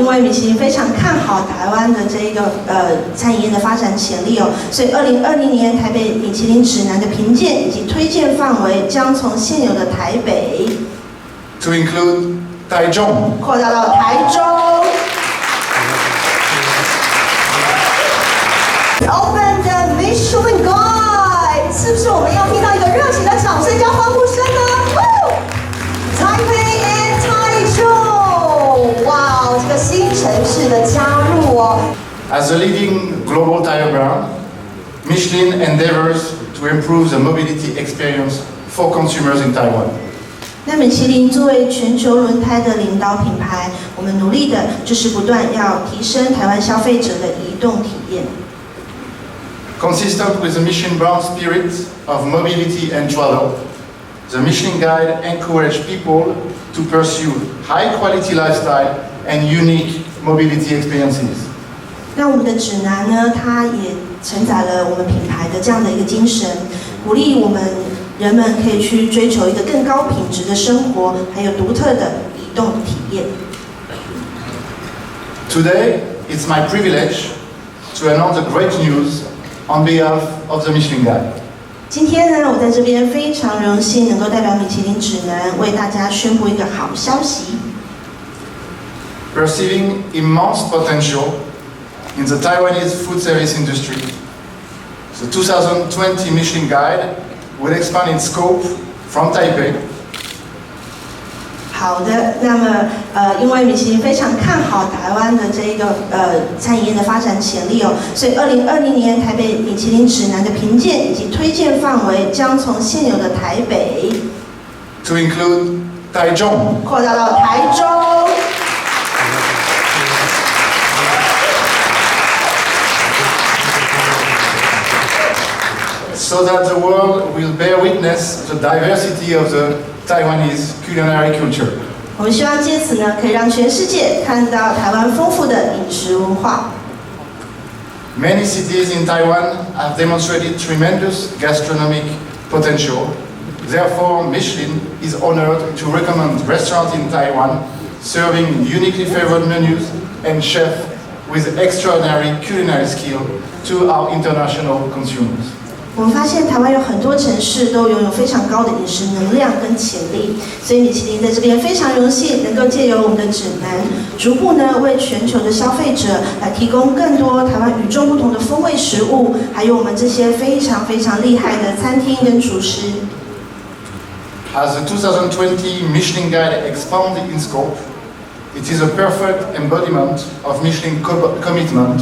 因为米其林非常看好台湾的这个餐饮业的发展潜力哦，所以2020年台北米其林指南的评鉴以及推荐范围将从现有的台北 to include 台中，扩大到台中。Open the Michelin Guide， 是不是我们要听到一个热情的掌声加欢呼声呢？台北 and 台中，哇，这个新城市的加入哦。As a leading global tire brand, Michelin endeavors to improve the mobility experience for consumers in Taiwan. 那米其林作为全球轮胎的领导品牌，我们努力的就是不断要提升台湾消费者的移动体验。Consistent with the Michelin brand spirit of mobility and travel, the Michelin Guide encourages people to pursue high-quality lifestyle and unique mobility experiences. 那我们的指南呢，它也承载了我们品牌的这样的一个精神，鼓励我们人们可以去追求一个更高品质的生活，还有独特的移动体验。Today, it's my privilege to announce the great news on behalf of the Michelin Guide. 今天呢，我在这边非常荣幸能够代表米其林指南为大家宣布一个好消息。Perceiving immense potential in the Taiwanese food service industry, the 2020 Michelin Guide will expand its scope from Taipei. 好的，那么因为米其林非常看好台湾的这个餐饮业的发展潜力哦，所以2020年台北米其林指南的评鉴以及推荐范围将从现有的台北 to include 台中，扩大到台中。so that the world will bear witness the diversity of the Taiwanese culinary culture. 我们希望借此呢，可以让全世界看到台湾丰富的饮食文化。Many cities in Taiwan have demonstrated tremendous gastronomic potential. Therefore, Michelin is honored to recommend restaurants in Taiwan serving uniquely favored menus and chefs with extraordinary culinary skill to our international consumers. 我们发现台湾有很多城市都拥有非常高的饮食能量跟潜力，所以米其林在这边非常荣幸能够借由我们的指南，逐步呢为全球的消费者来提供更多台湾与众不同的风味食物，还有我们这些非常非常厉害的餐厅跟厨师。As the 2020 Michelin Guide expands in scope, it is a perfect embodiment of Michelin commitment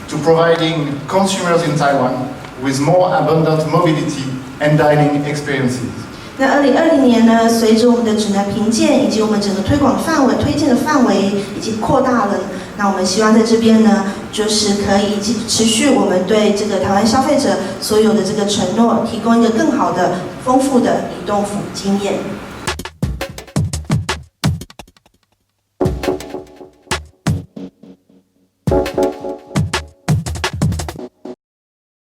to providing consumers in Taiwan with more abundant mobility and dining experiences. 那2020年呢，随着我们的指南评鉴以及我们整个推广范围、推荐的范围已经扩大了，那我们希望在这边呢，就是可以持续我们对这个台湾消费者所有的这个承诺，提供一个更好的、丰富的移动经验。